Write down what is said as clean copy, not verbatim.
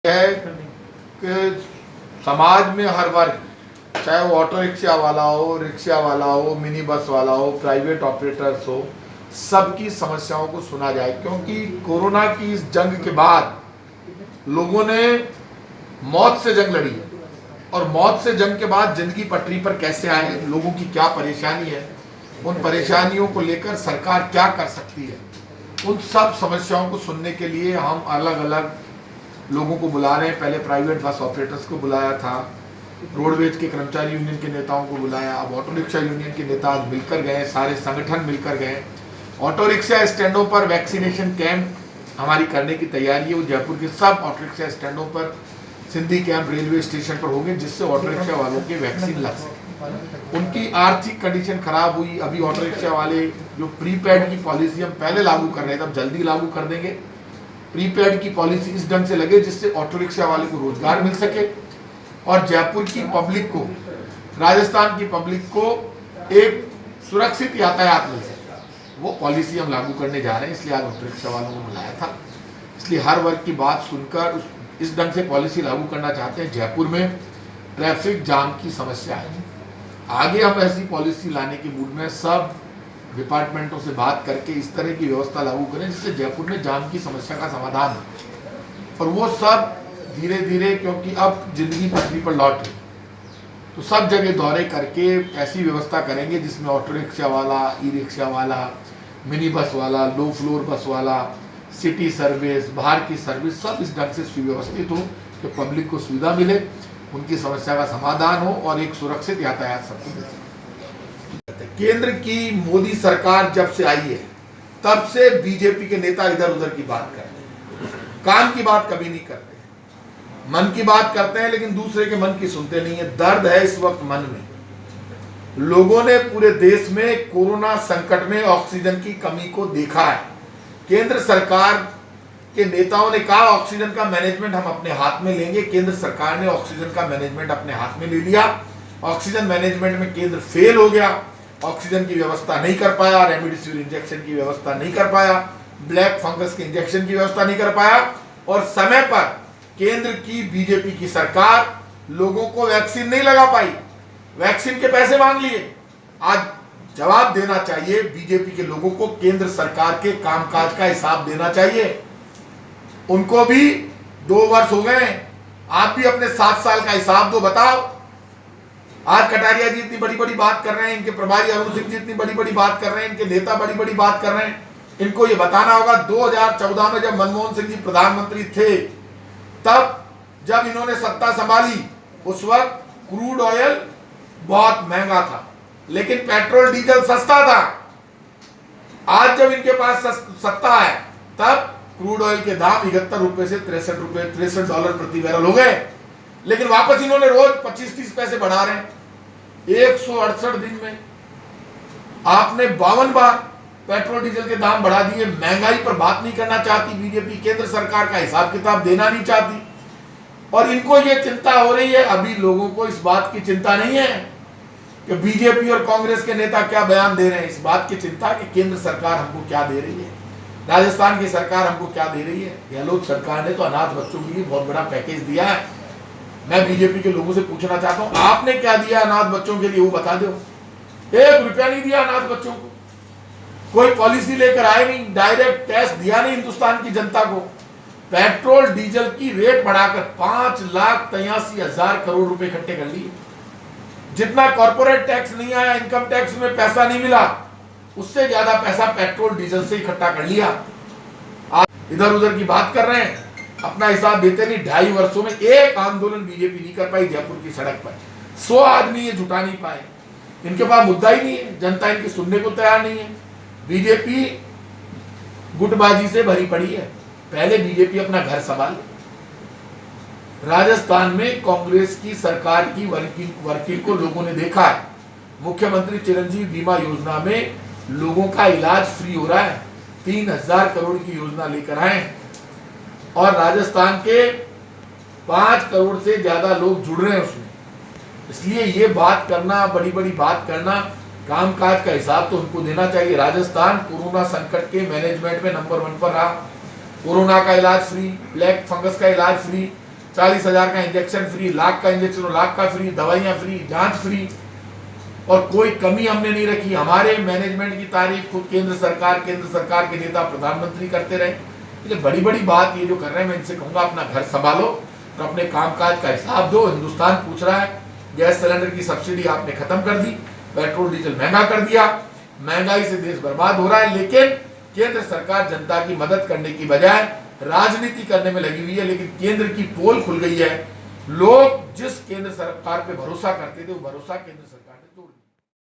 है कि समाज में हर वर्ग, चाहे वो ऑटो रिक्शा वाला हो, रिक्शा वाला हो, मिनी बस वाला हो, प्राइवेट ऑपरेटर्स हो, सबकी समस्याओं को सुना जाए। क्योंकि कोरोना की इस जंग के बाद लोगों ने मौत से जंग लड़ी है और मौत से जंग के बाद जिंदगी पटरी पर कैसे आए, लोगों की क्या परेशानी है, उन परेशानियों को लेकर सरकार क्या कर सकती है, उन सब समस्याओं को सुनने के लिए हम अलग अलग लोगों को बुला रहे हैं। पहले प्राइवेट बस ऑपरेटर्स को बुलाया था, रोडवेज के कर्मचारी यूनियन के नेताओं को बुलाया, अब ऑटो रिक्शा यूनियन के नेता आज मिलकर गए, सारे संगठन मिलकर गए। ऑटो रिक्शा स्टैंडों पर वैक्सीनेशन कैंप हमारी करने की तैयारी है। वो जयपुर के सब ऑटो रिक्शा स्टैंडों पर सिंधी कैंप रेलवे स्टेशन पर होंगे, जिससे ऑटो रिक्शा वालों के वैक्सीन लग सके। उनकी आर्थिक कंडीशन खराब हुई, अभी ऑटो रिक्शा वाले जो प्रीपेड की पॉलिसी हम पहले लागू कर रहे थे, अब जल्दी लागू कर देंगे। प्रीपेड की पॉलिसी इस ढंग से लगे जिससे ऑटो रिक्शा वाले को रोजगार मिल सके और जयपुर की पब्लिक को, राजस्थान की पब्लिक को एक सुरक्षित यातायात मिल सके। वो पॉलिसी हम लागू करने जा रहे हैं, इसलिए आज ऑटो रिक्शा वालों को बुलाया था। इसलिए हर वर्ग की बात सुनकर इस ढंग से पॉलिसी लागू करना चाहते हैं। जयपुर में ट्रैफिक जाम की समस्या है, आगे हम ऐसी पॉलिसी लाने के मूड में सब डिपार्टमेंटों से बात करके इस तरह की व्यवस्था लागू करें जिससे जयपुर में जाम की समस्या का समाधान हो। और वो सब धीरे धीरे, क्योंकि अब जिंदगी पटरी पर लौट रही, तो सब जगह दौरे करके ऐसी व्यवस्था करेंगे जिसमें ऑटो रिक्शा वाला, ई रिक्शा वाला, मिनी बस वाला, लो फ्लोर बस वाला, सिटी सर्विस, बाहर की सर्विस, सब इस ढंग से सुव्यवस्थित हो कि पब्लिक को सुविधा मिले, उनकी समस्या का समाधान हो और एक सुरक्षित यातायात सबको मिल सके। केंद्र की मोदी सरकार जब से आई है तब से बीजेपी के नेता इधर उधर की बात करते हैं, काम की बात कभी नहीं करते, मन की बात करते हैं लेकिन दूसरे के मन की सुनते नहीं है। दर्द है इस वक्त मन में। लोगों ने पूरे देश में कोरोना संकट में ऑक्सीजन की कमी को देखा है। केंद्र सरकार के नेताओं ने कहा ऑक्सीजन का मैनेजमेंट हम अपने हाथ में लेंगे। केंद्र सरकार ने ऑक्सीजन का मैनेजमेंट अपने हाथ में ले लिया। ऑक्सीजन मैनेजमेंट में केंद्र फेल हो गया, ऑक्सीजन की व्यवस्था नहीं कर पाया, रेमडेसिविर इंजेक्शन की व्यवस्था नहीं कर पाया, ब्लैक फंगस के इंजेक्शन की व्यवस्था नहीं कर पाया और समय पर केंद्र की बीजेपी की सरकार लोगों को वैक्सीन नहीं लगा पाई, वैक्सीन के पैसे मांग लिए। आज जवाब देना चाहिए बीजेपी के लोगों को, केंद्र सरकार के कामकाज का हिसाब देना चाहिए। उनको भी 2 वर्ष हो गए, आप भी अपने 7 साल का हिसाब दो, बताओ। आज कटारिया जी इतनी बड़ी बड़ी बात कर रहे हैं, इनके प्रभारी अरुण सिंह जी इतनी बड़ी बड़ी बात कर रहे हैं, इनके नेता बड़ी बड़ी बात कर रहे हैं। इनको ये बताना होगा 2014 में जब मनमोहन सिंह जी प्रधानमंत्री थे, तब जब इन्होंने सत्ता संभाली उस वक्त क्रूड ऑयल बहुत महंगा था लेकिन पेट्रोल डीजल सस्ता था। आज जब इनके पास सत्ता है तब क्रूड ऑयल के दाम 71 रुपए से $63 प्रति बैरल हो गए, लेकिन वापस इन्होंने रोज 25-30 पैसे बढ़ा रहे हैं। 168 दिन में आपने 52 बार पेट्रोल डीजल के दाम बढ़ा दिए। महंगाई पर बात नहीं करना चाहती बीजेपी, केंद्र सरकार का हिसाब किताब देना नहीं चाहती और इनको ये चिंता हो रही है। अभी लोगों को इस बात की चिंता नहीं है कि बीजेपी और कांग्रेस के नेता क्या बयान दे रहे हैं, इस बात की चिंता कि केंद्र सरकार हमको क्या दे रही है, राजस्थान की सरकार हमको क्या दे रही है। गहलोत सरकार ने तो अनाथ बच्चों के लिए बहुत बड़ा पैकेज दिया है। मैं बीजेपी के लोगों से पूछना चाहता हूं, आपने क्या दिया अनाथ बच्चों के लिए, वो बता दो। 1 रुपया नहीं दिया अनाथ बच्चों को, कोई पॉलिसी लेकर आए नहीं, डायरेक्ट टैक्स दिया नहीं हिंदुस्तान की जनता को। पेट्रोल डीजल की रेट बढ़ाकर 5,83,000 करोड़ रुपए इकट्ठे कर लिए। जितना कॉर्पोरेट टैक्स नहीं आया, इनकम टैक्स में पैसा नहीं मिला, उससे ज्यादा पैसा पेट्रोल डीजल से इकट्ठा कर लिया। आज इधर उधर की बात कर रहे हैं, अपना हिसाब देते नहीं। 2.5 वर्षों में एक आंदोलन बीजेपी नहीं कर पाई जयपुर की सड़क पर, 100 आदमी ये जुटा नहीं पाए। इनके पास मुद्दा ही नहीं है, जनता इनकी सुनने को तैयार नहीं है। बीजेपी गुटबाजी से भरी पड़ी है। पहले बीजेपी अपना घर संभाले। राजस्थान में कांग्रेस की सरकार की वर्किंग को लोगों ने देखा है। मुख्यमंत्री चिरंजीवी बीमा योजना में लोगों का इलाज फ्री हो रहा है, 3,000 करोड़ की योजना लेकर आए और राजस्थान के 5 करोड़ से ज्यादा लोग जुड़ रहे हैं उसमें। इसलिए ये बात करना, बड़ी बड़ी बात करना, कामकाज का हिसाब तो उनको देना चाहिए। राजस्थान कोरोना संकट के मैनेजमेंट में नंबर 1 पर रहा। कोरोना का इलाज फ्री, ब्लैक फंगस का इलाज फ्री, 40,000 का इंजेक्शन फ्री, लाख का इंजेक्शन और लाख का फ्री, दवाइयाँ फ्री, जांच फ्री, और कोई कमी हमने नहीं रखी। हमारे मैनेजमेंट की तारीफ खुद केंद्र सरकार के नेता प्रधानमंत्री करते रहे। ये बड़ी बड़ी बात ये जो कर रहे हैं, मैं इनसे कहूँगा अपना घर संभालो तो अपने कामकाज का हिसाब दो। हिंदुस्तान पूछ रहा है, गैस सिलेंडर की सब्सिडी आपने खत्म कर दी, पेट्रोल डीजल महंगा कर दिया, महंगाई से देश बर्बाद हो रहा है, लेकिन केंद्र सरकार जनता की मदद करने की बजाय राजनीति करने में लगी हुई है। लेकिन केंद्र की पोल खुल गई है, लोग जिस केंद्र सरकार पे भरोसा करते थे वो भरोसा केंद्र सरकार